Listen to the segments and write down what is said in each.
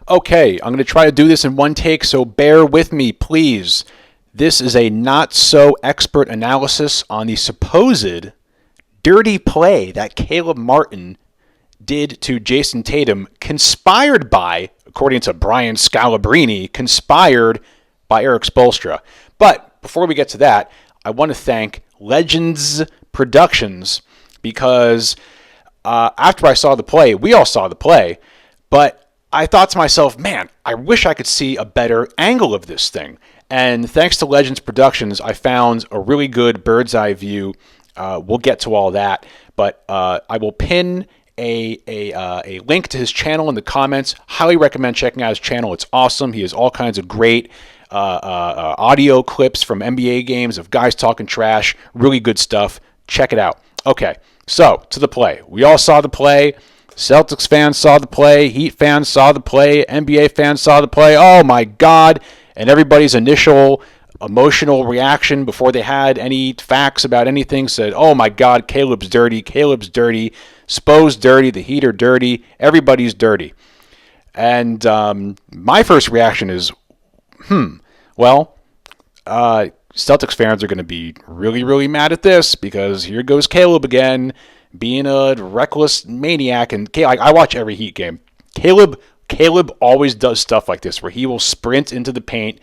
Okay, I'm going to try to do this in one take, so bear with me, please. This is a not-so-expert analysis on the supposed dirty play that Caleb Martin did to Jason Tatum, conspired by, according to Brian Scalabrine, conspired by Eric Spoelstra. But before we get to that, I want to thank Legends Productions because after I saw the play, we all saw the play, but I thought to myself, man, I wish I could see a better angle of this thing. And thanks to Legends Productions, I found a really good bird's eye view. We'll get to all that, but I will pin a link to his channel in the comments. Highly recommend checking out his channel. It's awesome. He has all kinds of great audio clips from NBA games of guys talking trash. Really good stuff. Check it out. Okay, so to the play. We all saw the play. Celtics fans saw the play. Heat fans saw the play. NBA fans saw the play. Oh, my God. And everybody's initial emotional reaction before they had any facts about anything said, oh, my God, Caleb's dirty. Caleb's dirty. Spo's dirty. The Heat are dirty. Everybody's dirty. And my first reaction is, well, Celtics fans are going to be really, really mad at this because here goes Caleb again, being a reckless maniac. And I watch every Heat game. Caleb always does stuff like this where he will sprint into the paint,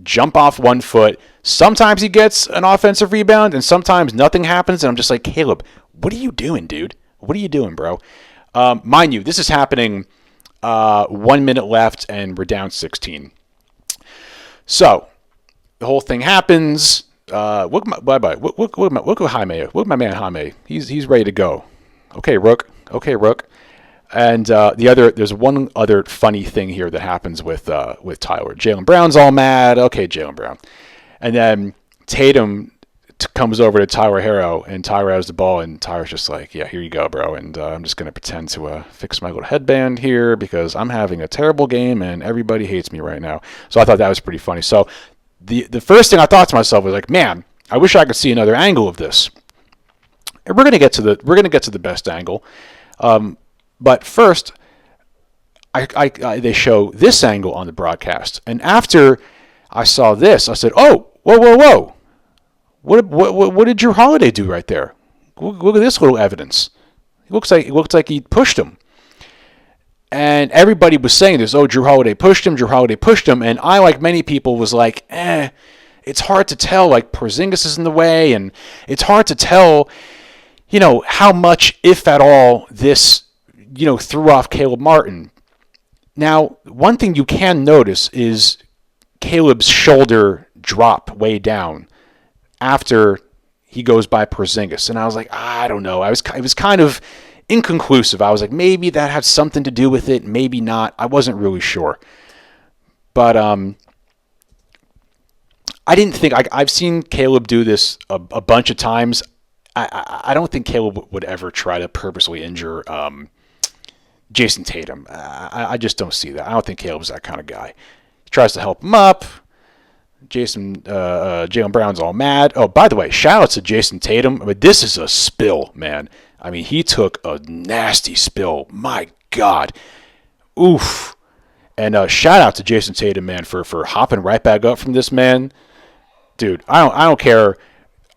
jump off 1 foot. Sometimes he gets an offensive rebound, and sometimes nothing happens. And I'm just like, Caleb, what are you doing, dude? What are you doing, bro? Mind you, this is happening 1 minute left, and we're down 16. So the whole thing happens. Look at Jaime. Look at my man Jaime. He's ready to go. Okay, Rook. And there's one other funny thing here that happens with Tyler. Jaylen Brown's all mad. Okay, Jaylen Brown. And then Tatum comes over to Tyler Herro, and Tyler has the ball, and Tyler's just like, yeah, here you go, bro. And I'm just going to pretend to fix my little headband here because I'm having a terrible game, and everybody hates me right now. So I thought that was pretty funny. So the first thing I thought to myself was like, man, I wish I could see another angle of this. And we're going to get to the best angle. But first, they show this angle on the broadcast. And after I saw this, I said, oh, whoa. What did Drew Holiday do right there? Look at this little evidence. It looks like he pushed him. And everybody was saying this, oh, Drew Holiday pushed him. And I, like many people, was like, it's hard to tell. Like, Porzingis is in the way, and it's hard to tell, how much, if at all, this, threw off Caleb Martin. Now, one thing you can notice is Caleb's shoulder drop way down after he goes by Porzingis. And I was like, I don't know. It was kind of inconclusive. I was like, maybe that had something to do with it, maybe not. I wasn't really sure. But I didn't think... I've seen Caleb do this a bunch of times. I don't think Caleb would ever try to purposely injure Jason Tatum. I just don't see that. I don't think Caleb's that kind of guy. He tries to help him up. Jaylen Brown's all mad. Oh, by the way, shout out to Jason Tatum. I mean, this is a spill, man. I mean, he took a nasty spill. My God. Oof. And shout out to Jason Tatum, man, for hopping right back up from this, man. Dude, I don't care.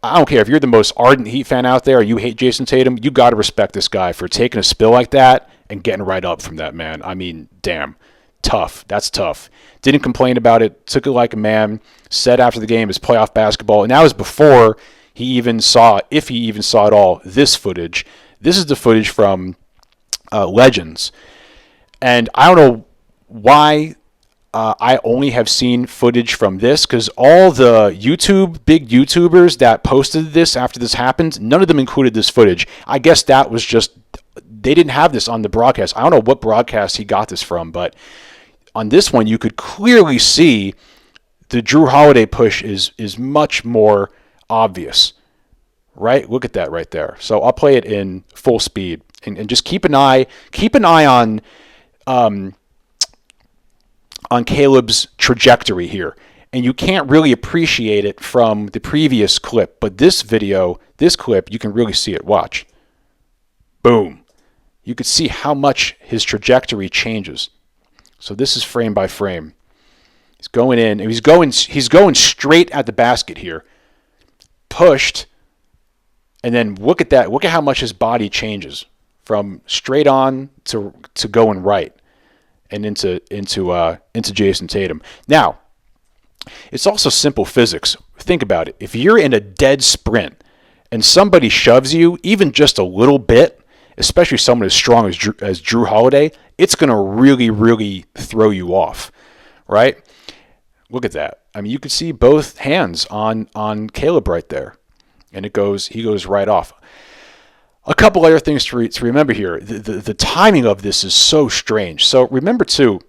I don't care if you're the most ardent Heat fan out there or you hate Jason Tatum. You got to respect this guy for taking a spill like that and getting right up from that, man. I mean, damn. Tough. That's tough. Didn't complain about it. Took it like a man. Said after the game, it's playoff basketball. And that was before he even saw, if he even saw at all, this footage. This is the footage from Legends. And I don't know why I only have seen footage from this, because all the big YouTubers that posted this after this happened, none of them included this footage. I guess that was just, they didn't have this on the broadcast. I don't know what broadcast he got this from, but on this one, you could clearly see the Drew Holiday push is much more obvious, right? Look at that right there. So I'll play it in full speed and just keep an eye on Caleb's trajectory here. And you can't really appreciate it from the previous clip, but this clip, you can really see it. Watch. Boom. You could see how much his trajectory changes. So this is frame by frame. He's going in, and he's going straight at the basket here. Pushed, and then look at that. Look at how much his body changes from straight on to going right and into Jason Tatum. Now, it's also simple physics. Think about it. If you're in a dead sprint and somebody shoves you even just a little bit, especially someone as strong as Jrue Holiday, it's going to really, really throw you off, right? Look at that. I mean, you could see both hands on Caleb right there, and he goes right off. A couple other things to remember here. The timing of this is so strange. So remember too,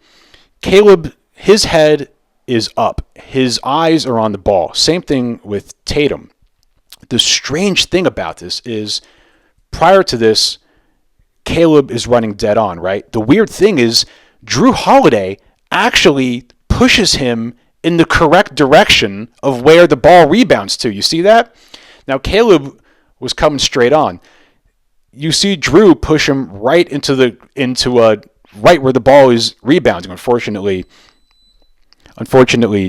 Caleb, his head is up. His eyes are on the ball. Same thing with Tatum. The strange thing about this is prior to this, Caleb is running dead on, right? The weird thing is Jrue Holiday actually pushes him in the correct direction of where the ball rebounds to. You see that? Now Caleb was coming straight on. You see Jrue push him right into right where the ball is rebounding. Unfortunately,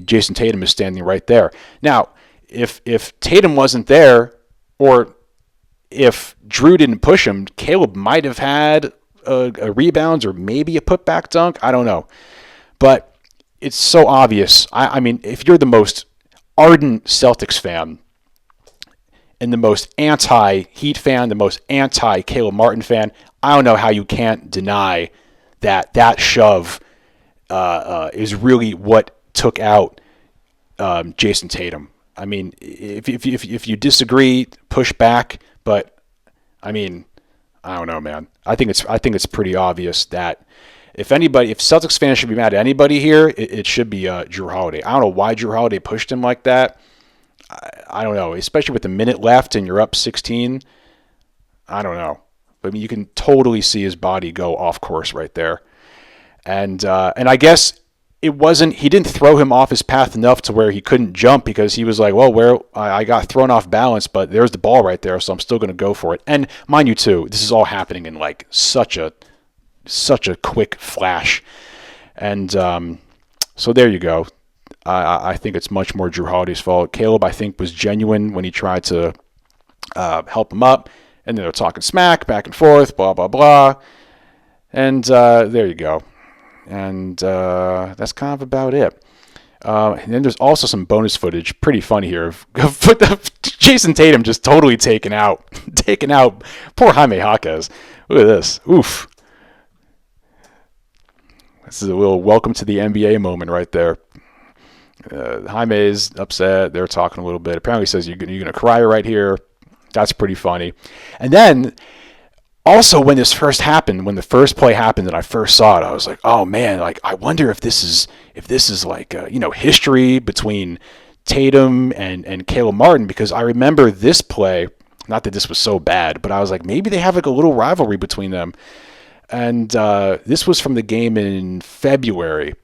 Jason Tatum is standing right there. Now, if Tatum wasn't there, or if Jrue didn't push him, Caleb might have had a rebound or maybe a putback dunk. I don't know. But it's so obvious. I mean, if you're the most ardent Celtics fan and the most anti-Heat fan, the most anti-Caleb Martin fan, I don't know how you can't deny that shove is really what took out Jason Tatum. I mean, if you disagree, push back. But I mean, I don't know, man. I think it's pretty obvious that if Celtics fans should be mad at anybody here, it should be Jrue Holiday. I don't know why Jrue Holiday pushed him like that. I don't know, especially with a minute left and you're up 16. I don't know. But I mean, you can totally see his body go off course right there. And I guess he didn't throw him off his path enough to where he couldn't jump, because he was like, well, I got thrown off balance, but there's the ball right there, so I'm still going to go for it. And mind you, too, this is all happening in like such a quick flash. And so there you go. I think it's much more Jrue Holiday's fault. Caleb, I think, was genuine when he tried to help him up, and then they're talking smack back and forth, blah, blah, blah. And there you go. And that's kind of about it. And then there's also some bonus footage, pretty funny here, of Jason Tatum just totally taken out. Poor Jaime Jaquez. Look at this. Oof. This is a little welcome to the NBA moment right there. Jaime's upset. They're talking a little bit. Apparently he says, you're going to cry right here. That's pretty funny. And then also when this first happened, when the first play happened and I first saw it, I was like, oh man, like I wonder if this is like history between Tatum and Caleb Martin, because I remember this play, not that this was so bad, but I was like, maybe they have like a little rivalry between them. And this was from the game in February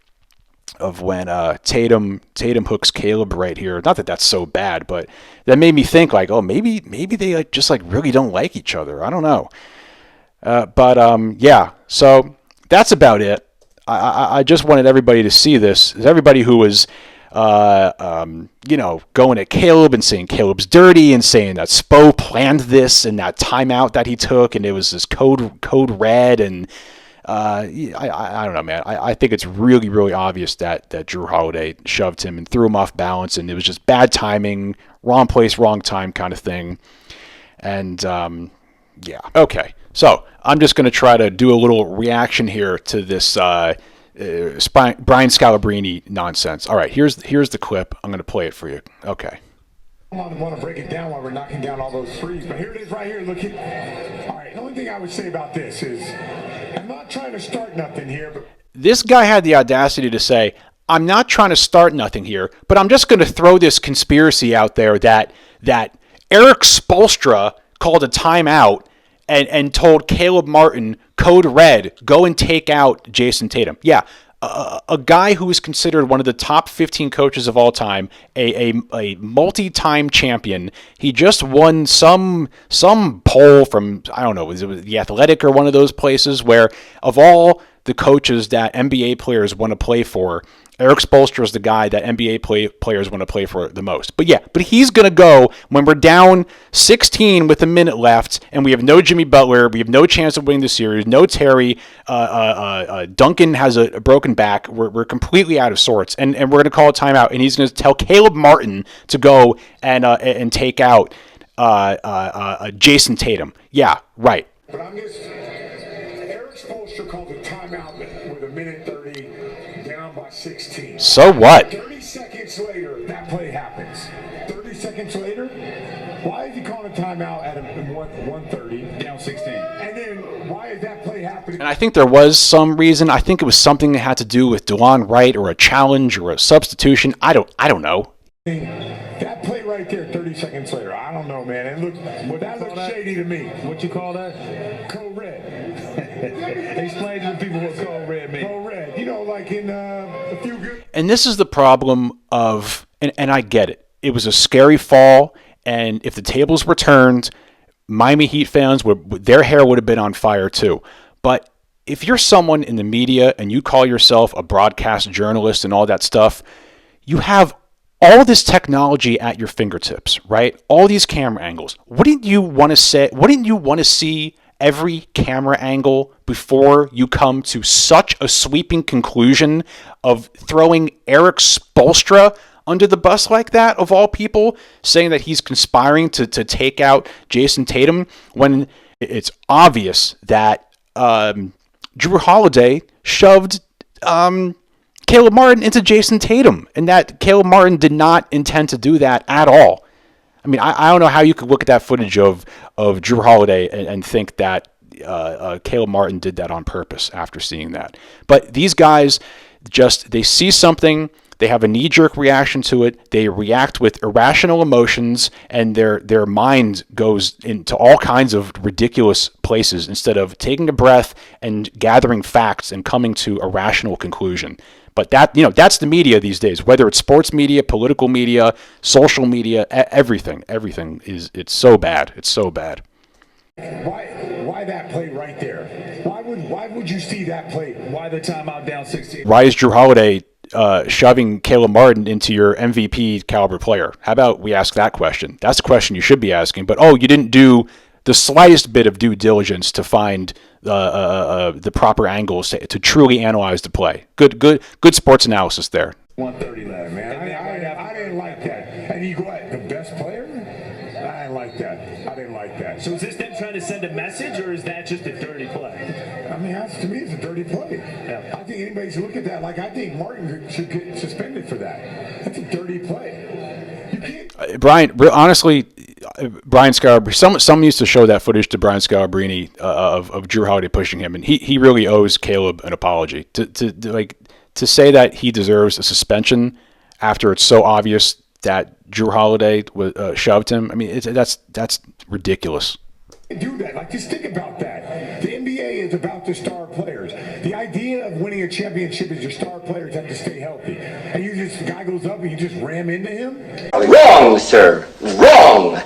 of when Tatum hooks Caleb right here. Not that that's so bad, but that made me think like, oh, maybe they like just like really don't like each other. I don't know. But yeah, so that's about it. I just wanted everybody to see this. Everybody who was, going at Caleb and saying Caleb's dirty and saying that Spo planned this and that timeout that he took and it was this code red and I don't know, man. I think it's really, really obvious that Jrue Holiday shoved him and threw him off balance, and it was just bad timing, wrong place, wrong time kind of thing. And yeah, okay. So I'm just going to try to do a little reaction here to this Brian Scalabrine nonsense. All right, here's the clip. I'm going to play it for you. Okay. I want to break it down while we're knocking down all those threes, but here it is right here. Look at. All right, the only thing I would say about this is I'm not trying to start nothing here, but this guy had the audacity to say, I'm not trying to start nothing here, but I'm just going to throw this conspiracy out there that Eric Spoelstra called a timeout and told Caleb Martin, code red, go and take out Jason Tatum. Yeah, a guy who is considered one of the top 15 coaches of all time, a multi-time champion. He just won some poll from, I don't know, was it The Athletic or one of those places where of all the coaches that NBA players want to play for. Eric Spoelstra is the guy that NBA players want to play for the most. But he's going to go when we're down 16 with a minute left and we have no Jimmy Butler. We have no chance of winning the series. No Terry. Duncan has a broken back. We're completely out of sorts. And we're going to call a timeout. And he's going to tell Caleb Martin to go and take out Jason Tatum. Yeah, right. But Eric Spoelstra called a timeout with a minute 30 down by 16. So what? 30 seconds later, that play happens. 30 seconds later, why is he calling a timeout at 1:30 down 16? And then why is that play happening? And I think there was some reason. I think it was something that had to do with DeLon Wright or a challenge or a substitution. I don't know. That play right there, 30 seconds later, I don't know, man. That looks shady to me. What you call that? Code red. Explain to the people what code red means. Code red. You know, like in a few good. And this is the problem of, and I get it. It was a scary fall, and if the tables were turned, Miami Heat fans, their hair would have been on fire too. But if you're someone in the media and you call yourself a broadcast journalist and all that stuff, you have all this technology at your fingertips, right? All these camera angles. Wouldn't you want to say? Wouldn't you want to see every camera angle before you come to such a sweeping conclusion of throwing Eric Spoelstra under the bus like that, of all people, saying that he's conspiring to take out Jason Tatum, when it's obvious that Drew Holiday shoved Caleb Martin into Jason Tatum, and that Caleb Martin did not intend to do that at all. I mean, I don't know how you could look at that footage of Drew Holiday and think that Caleb Martin did that on purpose after seeing that. But these guys they see something, they have a knee-jerk reaction to it, they react with irrational emotions, and their mind goes into all kinds of ridiculous places instead of taking a breath and gathering facts and coming to a rational conclusion. But that's the media these days, whether it's sports media, political media, social media, everything it's so bad. It's so bad. Why that play right there? Why would you see that play? Why the timeout down 16? Why is Drew Holiday shoving Caleb Martin into your MVP caliber player? How about we ask that question? That's the question you should be asking. But you didn't do the slightest bit of due diligence to find the proper angles to truly analyze the play. Good sports analysis there. 1:30 left, man. I didn't like that. And you go at the best player? I didn't like that. I didn't like that. So is this them trying to send a message, or is that just a dirty play? I mean, to me, it's a dirty play. Yeah. I think anybody should look at that. Like, I think Martin should get suspended for that. That's a dirty play. You can't. Brian Scalabrine. Someone used to show that footage to Brian Scalabrine of Drew Holiday pushing him, and he really owes Caleb an apology. To say that he deserves a suspension after it's so obvious that Drew Holiday shoved him. I mean, that's ridiculous. Do that. Like, just think about that. The NBA is about the star players. The idea of winning a championship is your star players have to stay healthy. And the guy goes up and you just ram into him? Wrong, sir. Wrong.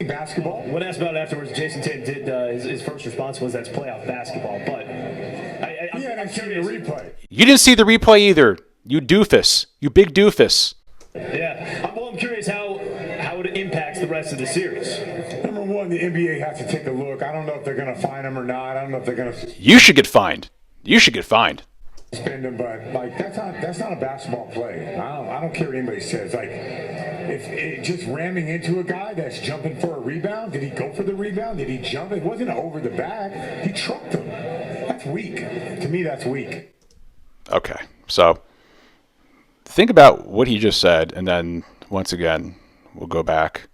Basketball. When asked about it afterwards, Jason Tatum did his first response was that's playoff basketball. But I'm curious. The replay. You didn't see the replay either. You doofus. You big doofus. Yeah. I'm curious how it impacts the rest of the series. Number one, the NBA has to take a look. I don't know if they're going to fine him or not. I don't know if they're going to. You should get fined. Suspend him, but that's not a basketball play. I don't care what anybody says. Like, if just ramming into a guy that's jumping for a rebound, did he go for the rebound? Did he jump? It wasn't over the back. He trucked him. That's weak. To me, that's weak. Okay, so think about what he just said, and then once again, we'll go back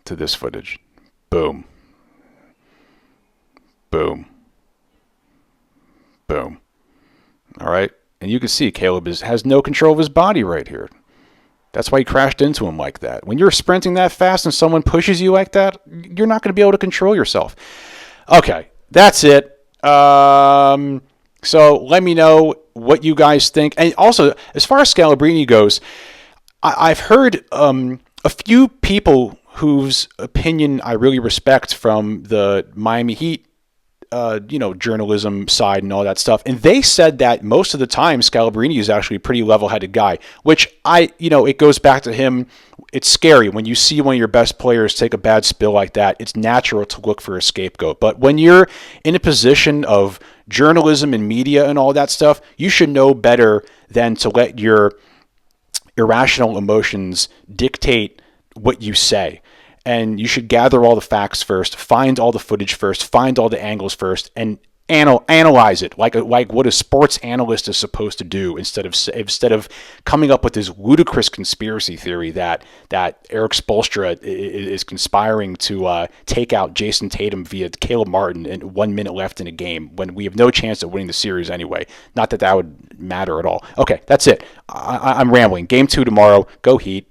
to this footage. Boom. Boom. Boom. All right? And you can see Caleb has no control of his body right here. That's why he crashed into him like that. When you're sprinting that fast and someone pushes you like that, you're not going to be able to control yourself. Okay, that's it. So let me know what you guys think. And also, as far as Scalabrine goes, I've heard a few people whose opinion I really respect from the Miami Heat journalism side and all that stuff. And they said that most of the time Scalabrini is actually a pretty level-headed guy, which it goes back to him. It's scary when you see one of your best players take a bad spill like that. It's natural to look for a scapegoat. But when you're in a position of journalism and media and all that stuff, you should know better than to let your irrational emotions dictate what you say. And you should gather all the facts first, find all the footage first, find all the angles first, and analyze it like what a sports analyst is supposed to do, instead of coming up with this ludicrous conspiracy theory that Eric Spoelstra is conspiring to take out Jason Tatum via Caleb Martin in 1 minute left in a game when we have no chance of winning the series anyway. Not that would matter at all. Okay, that's it. I'm rambling. Game 2 tomorrow. Go Heat.